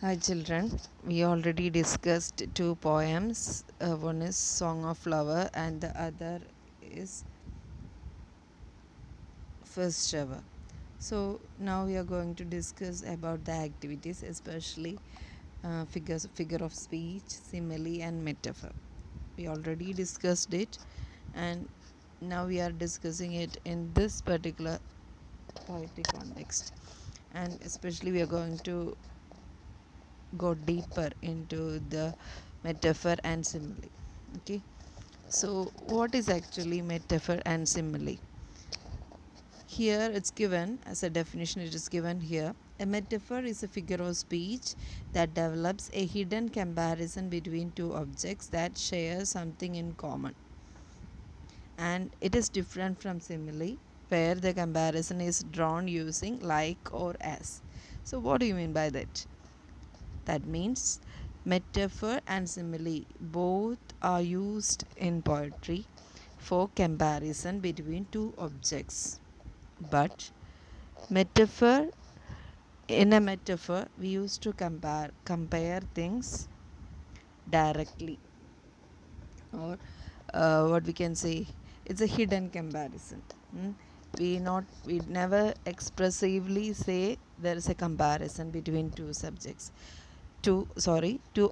Hi children, we already discussed two poems. One is Song of Flower and the other is First Shower. So now we are going to discuss about the activities, especially figure of speech, simile and metaphor. We already discussed it and now we are discussing it in this particular poetry context, and especially we are going to go deeper into the metaphor and simile. Okay, so what is actually metaphor and simile? Here it's given as a definition. It is given here: a metaphor is a figure of speech that develops a hidden comparison between two objects that share something in common, and it is different from simile, where the comparison is drawn using like or as. So what do you mean by that? That means metaphor and simile both are used in poetry for comparison between two objects. But metaphor, in a metaphor, we used to compare things directly, or what we can say, it's a hidden comparison. We never expressively say there is a comparison between two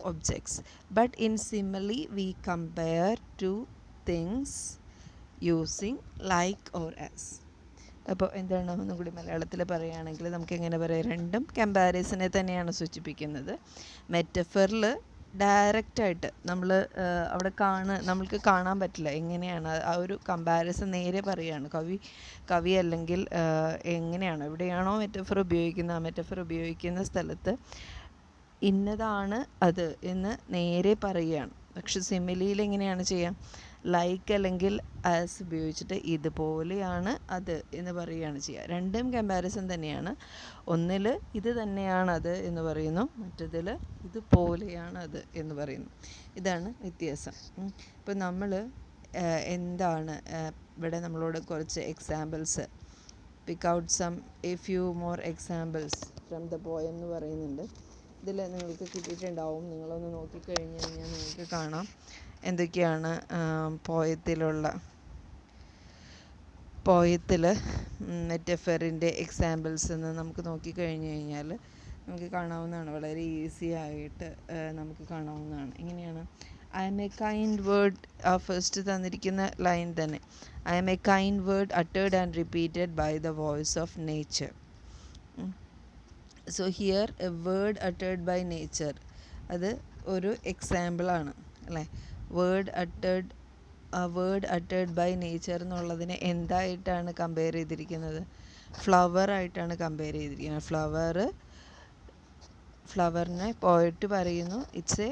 objects, but in simile we compare two things using like or as. അപ്പോൾ എന്താണ് ഒന്നും കൂടി മലയാളത്തിൽ പറയുകയാണെങ്കിൽ നമുക്ക് എങ്ങനെ പറയാം? രണ്ടും കമ്പാരിസനെ തന്നെയാണ് സൂചിപ്പിക്കുന്നത്. മെറ്റഫറിൽ ഡയറക്റ്റായിട്ട് നമ്മൾ അവിടെ നമ്മൾക്ക് കാണാൻ പറ്റില്ല എങ്ങനെയാണ് ആ ഒരു കമ്പാരിസൺ. നേരെ പറയുകയാണ് കവി അല്ലെങ്കിൽ എങ്ങനെയാണോ എവിടെയാണോ മെറ്റഫർ ഉപയോഗിക്കുന്നത്, ആ മെറ്റഫർ ഉപയോഗിക്കുന്ന സ്ഥലത്ത് ഇന്നതാണ് അത് എന്ന് നേരെ പറയുകയാണ്. പക്ഷെ സിമിലിയിൽ എങ്ങനെയാണ് ചെയ്യാം? ലൈക്ക് അല്ലെങ്കിൽ ആസ് ഉപയോഗിച്ചിട്ട് ഇതുപോലെയാണ് അത് എന്ന് പറയുകയാണ് ചെയ്യുക. രണ്ടും കമ്പാരിസൺ തന്നെയാണ്. ഒന്നിൽ ഇത് തന്നെയാണത് എന്ന് പറയുന്നു, മറ്റതിൽ ഇതുപോലെയാണ് അത് എന്ന് പറയുന്നു. ഇതാണ് വ്യത്യാസം. ഇപ്പം നമ്മൾ എന്താണ് ഇവിടെ നമ്മളോട് കുറച്ച് examples pick out A few more examples from the poem എന്ന് പറയുന്നുണ്ട്. ഇതിൽ നിങ്ങൾക്ക് കിട്ടിയിട്ടുണ്ടാവും. നിങ്ങളൊന്ന് നോക്കിക്കഴിഞ്ഞ് കഴിഞ്ഞാൽ നിങ്ങൾക്ക് കാണാം എന്തൊക്കെയാണ് പോയത്തിൽ മെറ്റഫറിൻ്റെ എക്സാമ്പിൾസ് എന്ന് നമുക്ക് നോക്കിക്കഴിഞ്ഞ് കഴിഞ്ഞാൽ നമുക്ക് കാണാവുന്നതാണ്. വളരെ ഈസി ആയിട്ട് നമുക്ക് കാണാവുന്നതാണ്. എങ്ങനെയാണ്? I am a kind word, ആ ഫസ്റ്റ് തന്നിരിക്കുന്ന ലൈൻ തന്നെ, I am a kind word uttered and repeated by the voice of nature. So here a word uttered by nature, അത് ഒരു എക്സാമ്പിളാണ് അല്ലേ? വേർഡ് അട്ടേർഡ് ബൈ നേച്ചർ എന്നുള്ളതിനെ എന്തായിട്ടാണ് compare ചെയ്തിരിക്കുന്നത്? ഫ്ലവറായിട്ടാണ് compare ചെയ്തിരിക്കുന്നത്. ഫ്ലവറിനെ പോയിട്ട് പറയുന്നു it's a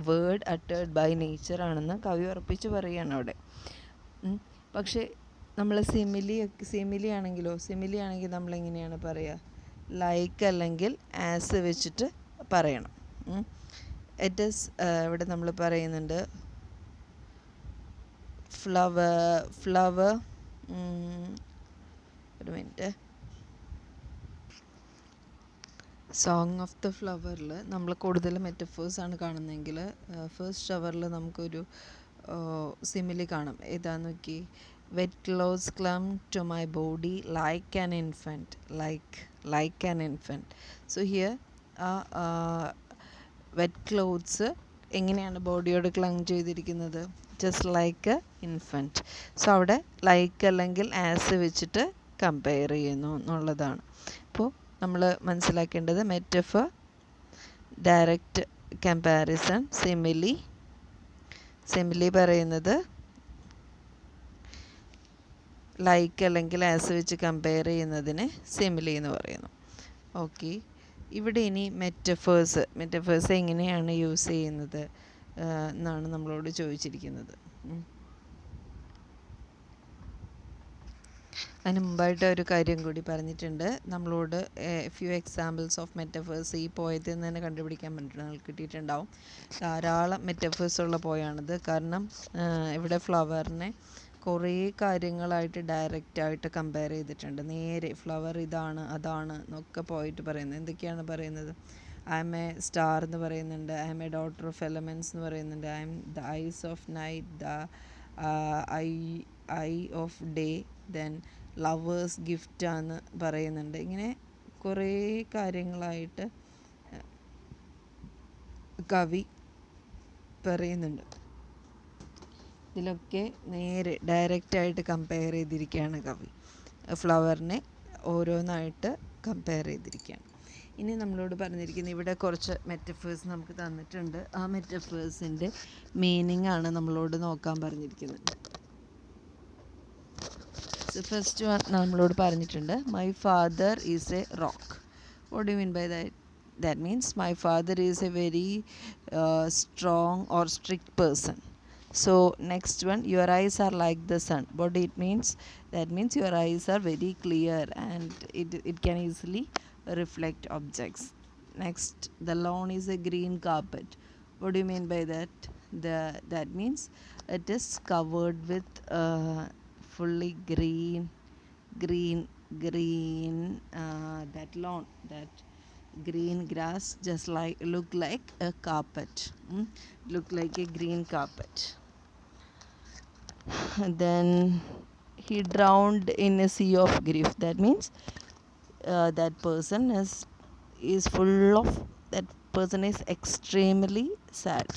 word uttered by nature ആണെന്ന് കവി ഉറപ്പിച്ച് പറയുകയാണ് അവിടെ. പക്ഷേ നമ്മൾ സിമിലി ആണെങ്കിൽ നമ്മളെങ്ങനെയാണ് പറയുക? ലൈക്ക് അല്ലെങ്കിൽ ആസ് വെച്ചിട്ട് പറയണം. ഇറ്റ് ഈസ് ഇവിടെ നമ്മൾ പറയുന്നുണ്ട് ഫ്ലവർ ഒരു മിനിറ്റ്. സോങ് ഓഫ് ദ ഫ്ലവറിൽ നമ്മൾ കൂടുതൽ മെറ്റഫേഴ്സാണ് കാണുന്നതെങ്കിൽ ഫസ്റ്റ് ഷവറിൽ നമുക്കൊരു സിമിലി കാണാം. ഏതാന്ന് നോക്കി, wet clothes clung to my body like an infant. So here ആ വെറ്റ് ക്ലോത്ത്സ് എങ്ങനെയാണ് ബോഡിയോട് ക്ലങ് ചെയ്തിരിക്കുന്നത്? Just like a infant. So അവിടെ ലൈക്ക് അല്ലെങ്കിൽ ആസ് വെച്ചിട്ട് കമ്പയർ ചെയ്യുന്നു എന്നുള്ളതാണ്. അപ്പോൾ നമ്മൾ മനസ്സിലാക്കേണ്ടത് മെറ്റഫർ, ഡയറക്റ്റ് കമ്പാരിസൺ, സിമിലി പറയുന്നത് ലൈക്ക് അല്ലെങ്കിൽ ആസ് വെച്ച് കമ്പയർ ചെയ്യുന്നതിന് സിമിലി എന്ന് പറയുന്നു. ഓക്കെ, ഇവിടെ ഇനി മെറ്റഫേഴ്സ് എങ്ങനെയാണ് യൂസ് ചെയ്യുന്നത് എന്നാണ് നമ്മളോട് ചോദിച്ചിരിക്കുന്നത്. അതിന് മുമ്പായിട്ട് ഒരു കാര്യം കൂടി പറഞ്ഞിട്ടുണ്ട്. നമ്മളോട് ഫ്യൂ എക്സാമ്പിൾസ് ഓഫ് മെറ്റഫേഴ്സ് ഈ പോയത്തിൽ നിന്ന് തന്നെ കണ്ടുപിടിക്കാൻ വേണ്ടിയിട്ട് നിങ്ങൾക്ക് കിട്ടിയിട്ടുണ്ടാവും. ധാരാളം മെറ്റഫേഴ്സ് ഉള്ള പോയാണിത്. കാരണം ഇവിടെ ഫ്ലവറിനെ കുറേ കാര്യങ്ങളായിട്ട് ഡയറക്റ്റായിട്ട് കമ്പയർ ചെയ്തിട്ടുണ്ട്. നേരെ ഫ്ലവർ ഇതാണ് അതാണ് എന്നൊക്കെ പോയിട്ട് പറയുന്നത്. എന്തൊക്കെയാണ് പറയുന്നത്? ഐ എം എ സ്റ്റാർ എന്ന് പറയുന്നുണ്ട്, I am a daughter of elements എന്ന് പറയുന്നുണ്ട്, I am the eyes of night, the eye eye of day, then lovers ഗിഫ്റ്റാന്ന് പറയുന്നുണ്ട്. ഇങ്ങനെ കുറേ കാര്യങ്ങളായിട്ട് കവി പറയുന്നുണ്ട്. ഇതിലൊക്കെ നേരെ ഡയറക്റ്റായിട്ട് കമ്പയർ ചെയ്തിരിക്കുകയാണ് കവി. ഫ്ലവറിനെ ഓരോന്നായിട്ട് കമ്പയർ ചെയ്തിരിക്കുകയാണ്. ഇനി നമ്മളോട് പറഞ്ഞിരിക്കുന്നത് ഇവിടെ കുറച്ച് മെറ്റഫേഴ്സ് നമുക്ക് തന്നിട്ടുണ്ട്. ആ മെറ്റഫേഴ്സിൻ്റെ മീനിങ് ആണ് നമ്മളോട് നോക്കാൻ പറഞ്ഞിരിക്കുന്നത്. ഫസ്റ്റ് വൺ നമ്മളോട് പറഞ്ഞിട്ടുണ്ട്, my father is a rock. What do you mean by that? That means my father is a very strong or strict person. So next one, your eyes are like the sun. What it means? That means your eyes are very clear and it can easily reflect objects. Next, the lawn is a green carpet. What do you mean by that? That means it is covered with fully green that lawn, that green grass just look like a carpet, look like a green carpet. Then he drowned in a sea of grief. That means that person is full of, that person is extremely sad.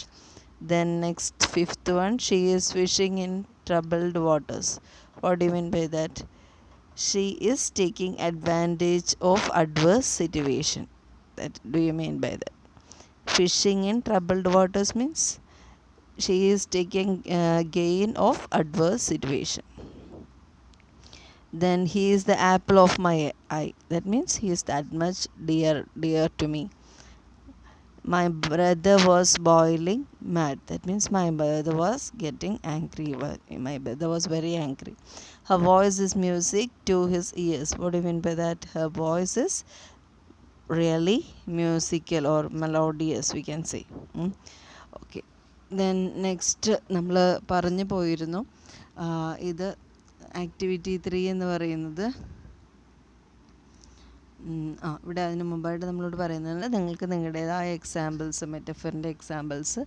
Then next, fifth one, she is fishing in troubled waters. What do you mean by that? She is taking advantage of adverse situation. That do you mean by that? Fishing in troubled waters means she is taking gain of adverse situation. Then he is the apple of my eye. That means he is that much dear to me. My brother was boiling mad. That means my brother was getting angry. My brother was very angry. Her voice is music to his ears. What do you mean by that? Her voice is really musical or melodious, we can say. Okay. Then next നമ്മൾ പറഞ്ഞു പോയിരുന്നു, ഇത് activity 3 എന്ന് പറയുന്നത്, ഇവിടെ അതിന് മുമ്പായിട്ട് നമ്മളോട് പറയുന്നത്, നിങ്ങൾക്ക് നിങ്ങളുടേതായ എക്സാമ്പിൾസ്, മെറ്റഫറിൻ്റെ എക്സാമ്പിൾസ്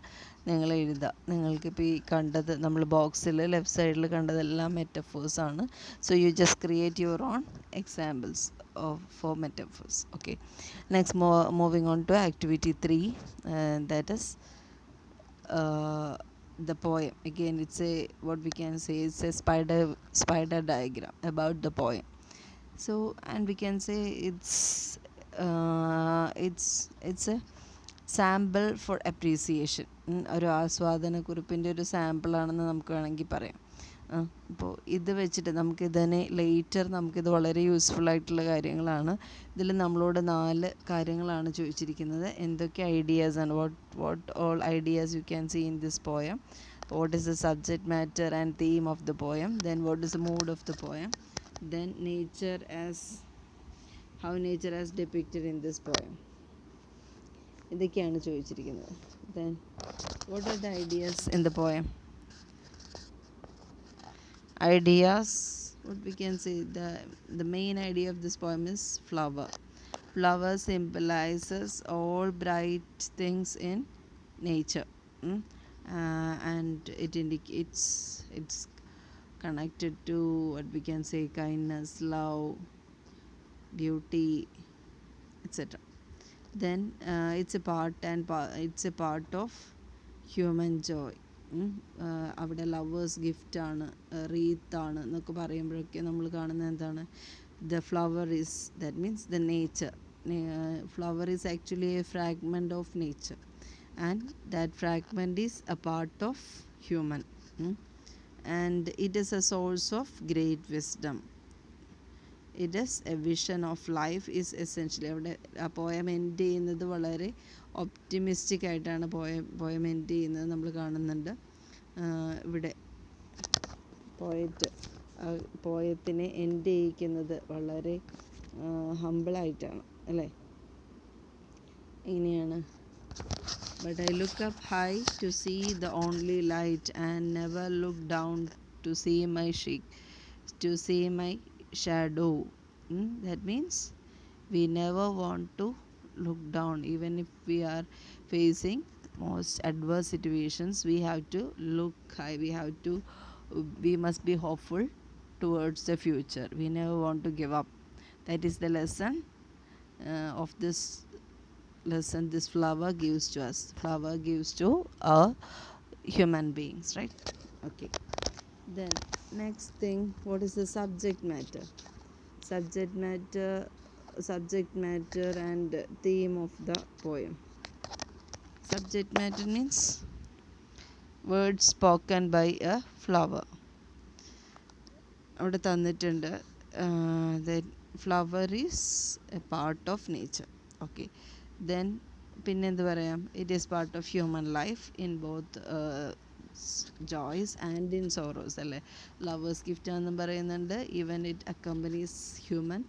നിങ്ങൾ എഴുതുക. നിങ്ങൾക്കിപ്പോൾ ഈ കണ്ടത് നമ്മൾ ബോക്സിൽ ലെഫ്റ്റ് സൈഡിൽ കണ്ടതെല്ലാം മെറ്റഫേഴ്സാണ്. So you just create your own examples for metaphors. Okay, next moving on to activity 3, that is the poem. Again, it's a, what we can say, it's a spider diagram about the poem. So, and we can say it's a sample for appreciation. ഒരു ആസ്വാദനക്കുറിപ്പിൻ്റെ ഒരു സാമ്പിളാണെന്ന് നമുക്ക് വേണമെങ്കിൽ പറയാം. അപ്പോൾ ഇത് വെച്ചിട്ട് നമുക്കിതിനെ later നമുക്കിത് വളരെ യൂസ്ഫുൾ ആയിട്ടുള്ള കാര്യങ്ങളാണ്. ഇതിൽ നമ്മളോട് 4 കാര്യങ്ങളാണ് ചോദിച്ചിരിക്കുന്നത്. എന്തൊക്കെ ഐഡിയാസാണ്, what all ideas you can see in this poem, what is the subject matter and theme of the poem, then what is the mood of the poem, then how nature has depicted in this poem. ഇതൊക്കെയാണ് ചോദിച്ചിരിക്കുന്നത്. Then what are the ideas in the poem? Ideas, what we can say, the main idea of this poem is flower. Flower symbolizes all bright things in nature, and it indicates, it's connected to what we can say, kindness, love, beauty, etc. Then it's a part of human joy. അവിടെ lovers ഗിഫ്റ്റാണ്, റീത്താണ് എന്നൊക്കെ പറയുമ്പോഴൊക്കെ നമ്മൾ കാണുന്നത് എന്താണ്, the flower is, that means the nature. Flower is actually A fragment of nature, and that fragment is A part of human, and it is a source of great wisdom. It is a vision of life is essentially. അവിടെ ആ poem end ചെയ്യുന്നത് വളരെ optimistic ആയിട്ടാണ് poem end ചെയ്യുന്നത് നമ്മൾ കാണുന്നുണ്ട്. ഇവിടെ പോയത്തിനെ end ചെയ്യിക്കുന്നത് വളരെ ഹമ്പിളായിട്ടാണ് അല്ലേ. ഇങ്ങനെയാണ്, but I look up high to see the only light, and never look down to see my shadow. That means we never want to look down. Even if we are facing most adverse situations, we have to look high. We must be hopeful towards the future. We never want to give up. That is the lesson of this lesson this flower gives to us. Flower gives to our human beings, right? Okay. Then next thing, what is the subject matter? Subject matter, and theme of the poem. Subject matter means words spoken by a flower. അവിടെ തന്നിട്ടുണ്ട് that flower is a part of nature. Okay. Then പിന്നെ എന്ത് പറയാം, it is part of human life in both joys and in sorrows അല്ലേ. Lovers gift എന്നും പറയുന്നുണ്ട്. Even it accompanies human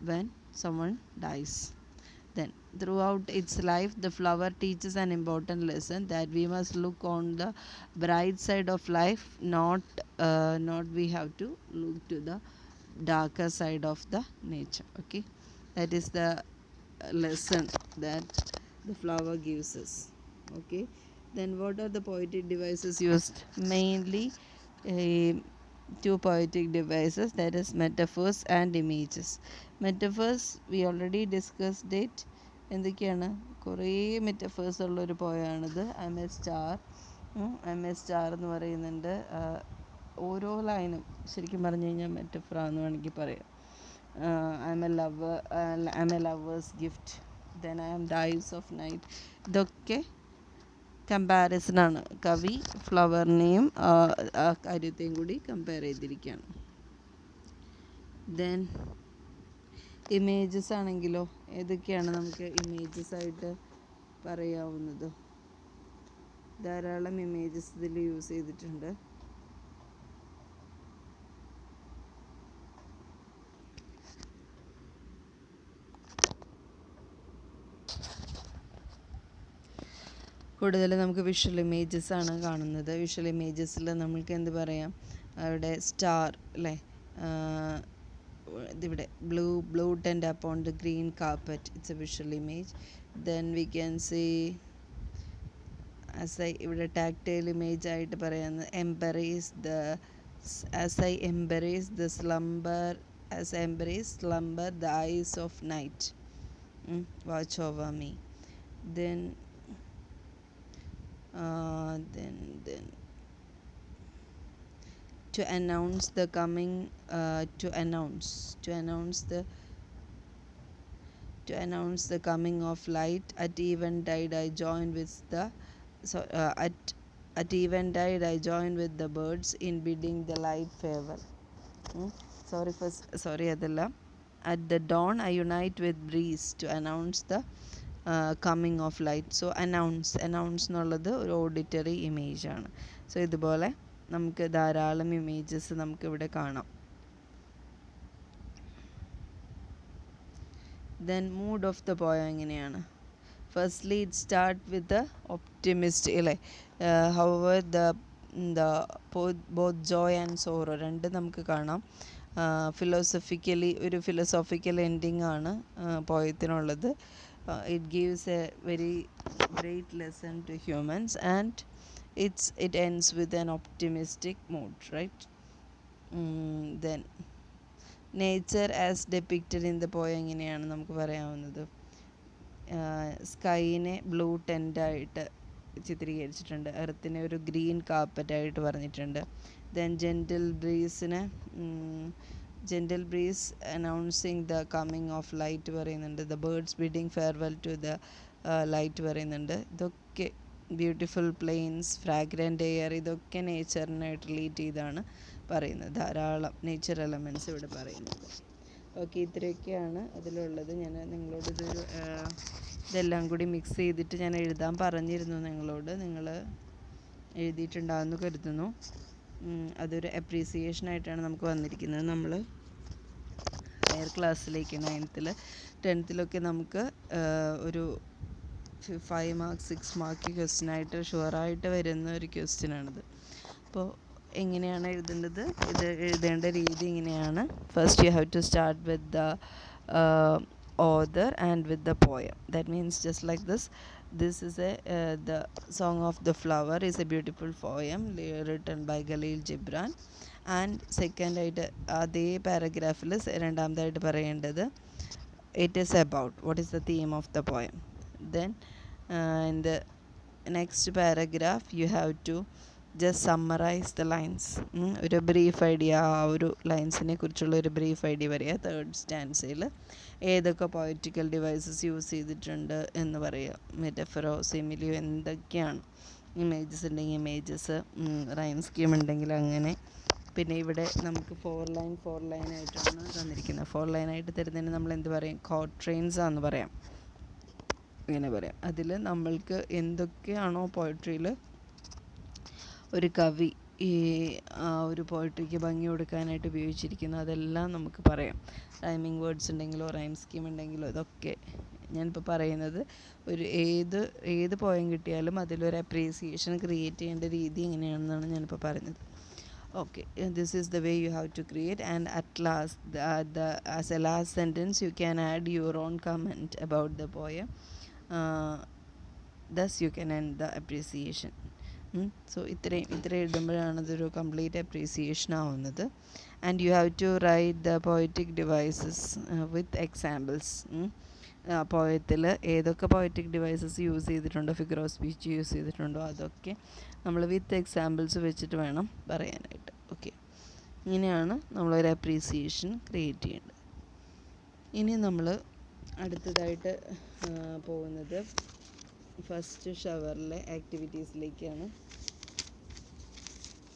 when someone dies. Then throughout its life, the flower teaches an important lesson, that we must look on the bright side of life, not we have to look to the darker side of the nature. Okay, that is the lesson that the flower gives us. Okay, then what are the poetic devices used? Mainly two poetic devices, that is metaphors and images. Metaphors we already discussed it. എന്തൊക്കെയാണ്, കുറേ metaphors ഉള്ളൊരു പോയാണിത്. I am a star. എന്ന് പറയുന്നുണ്ട്. ഓരോ ലൈനും ശരിക്കും പറഞ്ഞു കഴിഞ്ഞാൽ മെറ്റഫറാന്ന് വേണമെങ്കിൽ പറയാം. I am A lovers gift. Then I am the eyes of night. ഇതൊക്കെ കമ്പാരിസണാണ്. കവി ഫ്ലവറിനെയും ആ കാര്യത്തെയും കൂടി കമ്പയർ ചെയ്തിരിക്കുകയാണ്. ദെൻ ഇമേജസ് ആണെങ്കിലോ, ഏതൊക്കെയാണ് നമുക്ക് ഇമേജസ് ആയിട്ട് പറയാവുന്നത്? ധാരാളം ഇമേജസ് ഇതിൽ യൂസ് ചെയ്തിട്ടുണ്ട്. കൂടുതൽ നമുക്ക് വിഷ്വൽ ഇമേജസ് ആണ് കാണുന്നത്. വിഷ്വൽ ഇമേജസിൽ നമ്മൾക്ക് എന്ത് പറയാം, അവിടെ സ്റ്റാർ അല്ലേ, ഇതിവിടെ blue tent upon the green carpet, it's a visual image. Then we can see ഇവിടെ tactile image ആയിട്ട് പറയുന്നത് embrace the slumber the eyes of night, watch over me. Then to announce the coming to announce the coming of light, at eventide I join with the at eventide I join with the birds in bidding the light farewell. അതല്ല, at the dawn I unite with breeze to announce the coming of light. So announce എന്നുള്ളത് ഒരു auditory image ആണ്. So ഇതുപോലെ നമുക്ക് ധാരാളം images നമുക്കിവിടെ കാണാം. Then mood of the poem എങ്ങനെയാണ്? Firstly it start with the optimist അല്ലേ. However both joy and sorrow രണ്ട് നമുക്ക് കാണാം. ഒരു ഫിലോസോഫിക്കൽ എൻഡിങ് ആണ് പോയത്തിനുള്ളത്. It gives a very great lesson to humans, and it ends with an optimistic mood, right? Then nature as depicted in the poem എങ്ങനെയാണ് നമുക്ക് പറയാവുന്നത്? സ്കൈനെ blue ടെൻ്റായിട്ട് ചിത്രീകരിച്ചിട്ടുണ്ട്. എർത്തിനെ ഒരു green കാർപ്പറ്റായിട്ട് പറഞ്ഞിട്ടുണ്ട്. Then gentle breeze announcing the coming of light പറയുന്നുണ്ട്. the birds bidding farewell to the light പറയുന്നുണ്ട്. ഇതൊക്കെ beautiful planes, fragrant air, ഇതൊക്കെ നേച്ചറിനായിട്ട് relate ചെയ്താണ് പറയുന്നത്. ധാരാളം നേച്ചർ എലമെൻറ്റ്സ് ഇവിടെ പറയുന്നത്. ഓക്കെ, ഇത്രയൊക്കെയാണ് അതിലുള്ളത്. ഞാൻ നിങ്ങളോട് ഇതെല്ലാം കൂടി മിക്സ് ചെയ്തിട്ട് ഞാൻ എഴുതാൻ പറഞ്ഞിരുന്നു നിങ്ങളോട്. നിങ്ങൾ എഴുതിയിട്ടുണ്ടാകുമെന്ന് കരുതുന്നു. അതൊരു അപ്രീസിയേഷനായിട്ടാണ് നമുക്ക് വന്നിരിക്കുന്നത്. നമ്മൾ ഹയർ ക്ലാസ്സിലേക്ക് 9th 10th നമുക്ക് ഒരു 5 മാർക്ക് 6 മാർക്ക് ക്വസ്റ്റ്യനായിട്ട് ഷുവറായിട്ട് വരുന്ന ഒരു ക്വസ്റ്റ്യനാണിത്. അപ്പോൾ എങ്ങനെയാണ് എഴുതേണ്ടത്? ഇത് എഴുതേണ്ട രീതി ഇങ്ങനെയാണ്. First you have to start with the author and with the poem. That means just like this is the Song of the Flower is a beautiful poem written by Khalil Gibran. And സെക്കൻഡായിട്ട് അതേ പാരഗ്രാഫിൽ രണ്ടാമതായിട്ട് പറയേണ്ടത് it is about what is the theme of the poem. Then in the next paragraph you have to just summarise the lines. ഒരു brief idea, ആ ഒരു ലൈൻസിനെ കുറിച്ചുള്ള ഒരു ബ്രീഫ് ഐഡിയ പറയുക. തേർഡ് സ്റ്റാൻസയിൽ ഏതൊക്കെ പോയറ്റിക്കൽ ഡിവൈസസ് യൂസ് ചെയ്തിട്ടുണ്ട് എന്ന് പറയുക. മെറ്റഫറോ സിമിലിയോ എന്തൊക്കെയാണ്. ഇമേജസ് ഉണ്ടെങ്കിൽ ഇമേജസ്, റൈം സ്കീം ഉണ്ടെങ്കിൽ അങ്ങനെ. പിന്നെ ഇവിടെ നമുക്ക് 4 ലൈൻ ആയിട്ടാണ് തന്നിരിക്കുന്നത്. 4 ലൈനായിട്ട് തരുന്നതിന് നമ്മൾ എന്ത് പറയും? ക്വാട്രെയിൻസ് ആണെന്ന് പറയാം, ഇങ്ങനെ പറയാം. അതിൽ നമ്മൾക്ക് എന്തൊക്കെയാണോ പോയട്രിയിൽ ഒരു കവി ഈ ഒരു പോയട്രിക്ക് ഭംഗി കൊടുക്കാനായിട്ട് ഉപയോഗിച്ചിരിക്കുന്നത് അതെല്ലാം നമുക്ക് പറയാം. റൈമിങ് വേർഡ്സ് ഉണ്ടെങ്കിലോ റൈം സ്കീം ഉണ്ടെങ്കിലോ ഇതൊക്കെ ഞാനിപ്പോൾ പറയുന്നത്. ഒരു ഏത് പോയം കിട്ടിയാലും അതിലൊരു അപ്രീസിയേഷൻ ക്രിയേറ്റ് ചെയ്യേണ്ട രീതി എങ്ങനെയാണെന്നാണ് ഞാനിപ്പോൾ പറഞ്ഞത്. Okay, this is the way you have to create, and at last as a last sentence you can add your own comment about the poem. Thus you can end the appreciation. So ഇത്രയും എഴുതുമ്പോഴാണ് അതൊരു complete appreciation ആവുന്നത്. And you have to write the poetic devices with examples. പോയത്തിൽ ഏതൊക്കെ poetic devices use ചെയ്തിട്ടുണ്ടോ, figure of speech use ചെയ്തിട്ടുണ്ടോ, അതൊക്കെ നമ്മൾ വിത്ത് എക്സാമ്പിൾസ് വെച്ചിട്ട് വേണം പറയാനായിട്ട്. ഓക്കെ, ഇങ്ങനെയാണ് നമ്മളൊരു അപ്രീസിയേഷൻ ക്രിയേറ്റ് ചെയ്യേണ്ടത്. ഇനി നമ്മൾ അടുത്തതായിട്ട് പോകുന്നത് ഫസ്റ്റ് ഷവറിലെ ആക്ടിവിറ്റീസിലേക്കാണ്.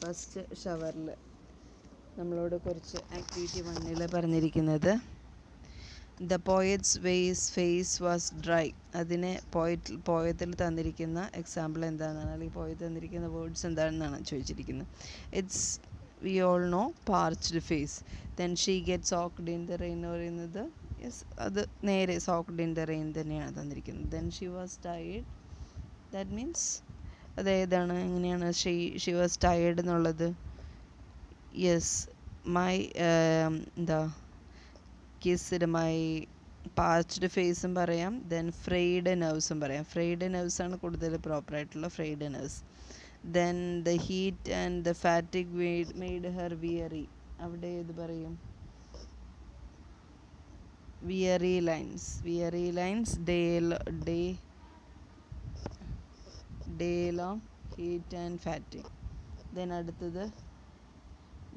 ഫസ്റ്റ് ഷവറിൽ നമ്മളോട് കുറച്ച് ആക്ടിവിറ്റി 1 പറഞ്ഞിരിക്കുന്നത് the poet's face was dry. അതിനെ പോയത്തിൽ തന്നിരിക്കുന്ന എക്സാമ്പിൾ എന്താണെന്നാണ്, അല്ലെങ്കിൽ പോയത്തിൽ തന്നിരിക്കുന്ന വേർഡ്സ് എന്താണെന്നാണ് ചോദിച്ചിരിക്കുന്നത്. It's we all know parched face. Then she get soaked in the rain എന്ന് പറയുന്നത് യെസ്, അത് നേരെ സോക്ക്ഡ് ഇൻ ദ റെയിൻ തന്നെയാണ് തന്നിരിക്കുന്നത്. Then she was tired, that means അതേതാണ്, എങ്ങനെയാണ് ഷീ വാസ് ടയേർഡ് എന്നുള്ളത്? യെസ്, മൈ എന്താ കിസ്ഡ് മൈ പാച്ച്ഡ് ഫേസും പറയാം. ദെൻ ഫ്രെയ്ഡ് നെർവ്സും പറയാം. ഫ്രെയ്ഡ് നെർവ്സാണ് കൂടുതൽ പ്രോപ്പറായിട്ടുള്ള fried nerves. Then the heat and the ഫാറ്റിക് made her weary. അവിടെ ഏത് പറയും? Weary lines day long heat and ഫാറ്റിക്. Then അടുത്തത്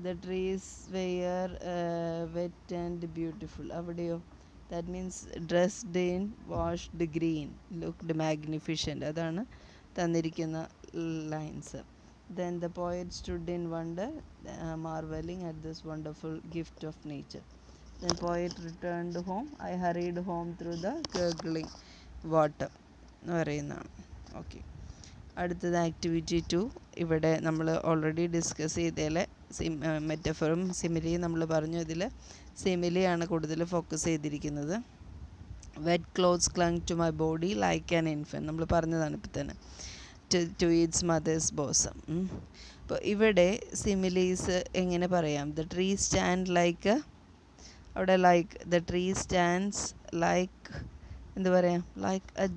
the trees were wet and beautiful. അവിടെയോ that means dressed in washed green looked magnificent. അതാണ് തന്നിരിക്കുന്ന lines. Then the poet stood in wonder, marveling at this wonderful gift of nature. Then poet returned home, I hurried home through the gurgling water എന്ന് പറയുന്നതാണ്. Okay, അടുത്തത് activity 2. ഇവിടെ നമ്മൾ already discuss ചെയ്തതിലെ മെറ്റഫറും സിമിലിയും നമ്മൾ പറഞ്ഞു. ഇതിൽ സിമിലിയാണ് കൂടുതൽ ഫോക്കസ് ചെയ്തിരിക്കുന്നത്. Wet clothes clung to my body like an infant, നമ്മൾ പറഞ്ഞതാണ് ഇപ്പം തന്നെ. To its mother's bosom. അപ്പോൾ ഇവിടെ സിമിലീസ് എങ്ങനെ പറയാം? ദ ട്രീ സ്റ്റാൻഡ് ലൈക്ക്, അവിടെ like, the tree stands like എന്ത് പറയാം? ലൈക്ക് എ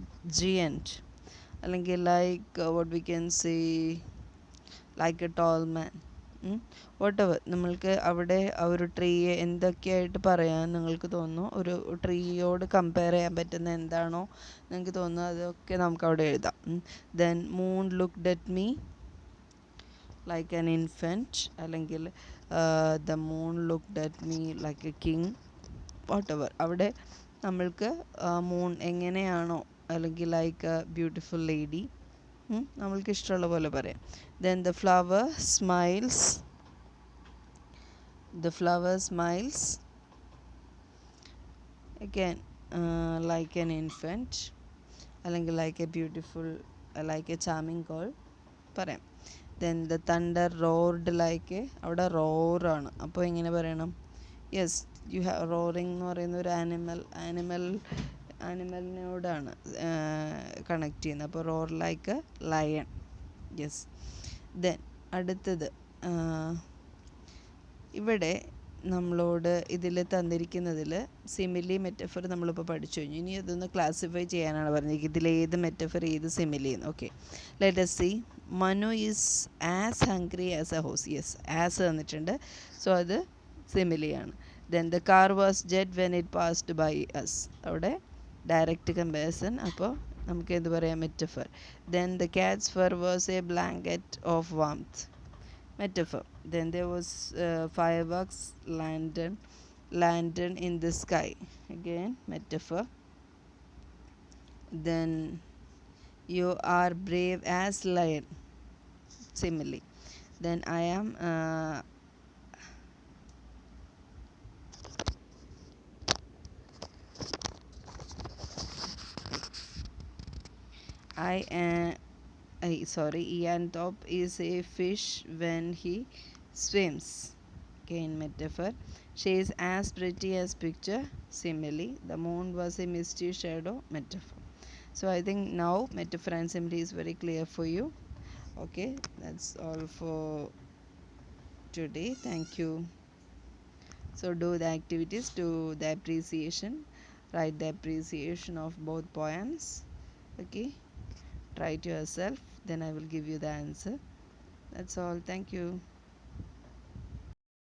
ജിയൻറ്റ്, അല്ലെങ്കിൽ like what we can say like a tall man. Whatever, നമ്മൾക്ക് അവിടെ ആ ഒരു ട്രീയെ എന്തൊക്കെയായിട്ട് പറയാൻ നിങ്ങൾക്ക് തോന്നുന്നു, ഒരു ട്രീയോട് കമ്പയർ ചെയ്യാൻ പറ്റുന്ന എന്താണോ നിങ്ങൾക്ക് തോന്നുന്നു അതൊക്കെ നമുക്ക് അവിടെ എഴുതാം. Then moon looked at me like an infant, അല്ലെങ്കിൽ the moon looked at me like a king. Whatever, അവിടെ നമ്മൾക്ക് മൂൺ എങ്ങനെയാണോ, അല്ലെങ്കിൽ ലൈക്ക് എ ബ്യൂട്ടിഫുൾ ലേഡി, നമ്മൾക്ക് ഇഷ്ടമുള്ള പോലെ പറയാം. Then the flower smiles again like an infant, അല്ലെങ്കിൽ like a beautiful, like a charming girl പറയാം. ദെൻ ദ തണ്ടർ റോർഡ് ലൈക്ക്, അവിടെ റോറാണ്, അപ്പോൾ എങ്ങനെ പറയണം? യെസ്, യു ഹാവ് റോറിങ് എന്ന് പറയുന്ന ഒരു ആനിമലിനോടാണ് കണക്ട് ചെയ്യുന്നത്. അപ്പോൾ roar like lion. Yes. Then അടുത്തത് ഇവിടെ നമ്മളോട് ഇതിൽ തന്നിരിക്കുന്നതിൽ സിമിലി മെറ്റഫർ നമ്മളിപ്പോൾ പഠിച്ചു കഴിഞ്ഞു. ഇനി അതൊന്ന് ക്ലാസിഫൈ ചെയ്യാനാണ് പറഞ്ഞിരിക്കുന്നത്. ഇതിലേത് മെറ്റഫർ ഏത് സിമിലി എന്ന്. Okay, let us see. Manu is as hungry as a horse. Yes, as തന്നിട്ടുണ്ട്, സോ അത് സിമിലിയാണ്. Then the car was jet when it passed by us. അവിടെ ഡയറക്റ്റ് കമ്പാരിസൺ, അപ്പോൾ നമുക്ക് എന്ത് പറയാം, metaphor. Then the cat's fur was a blanket of warmth, metaphor. Then there was fireworks lantern in the sky, again metaphor. Then you are brave as lion, simile. Then I am Eanthop is a fish when he swims, again metaphor. She is as pretty as picture, simile. The moon was a misty shadow, metaphor. So I think now metaphor and simile is very clear for you. Okay, that's all for today. Thank you. So do the activities, do the appreciation, write the appreciation of both poems. Okay, try it yourself, then I will give you the answer. That's all. Thank you.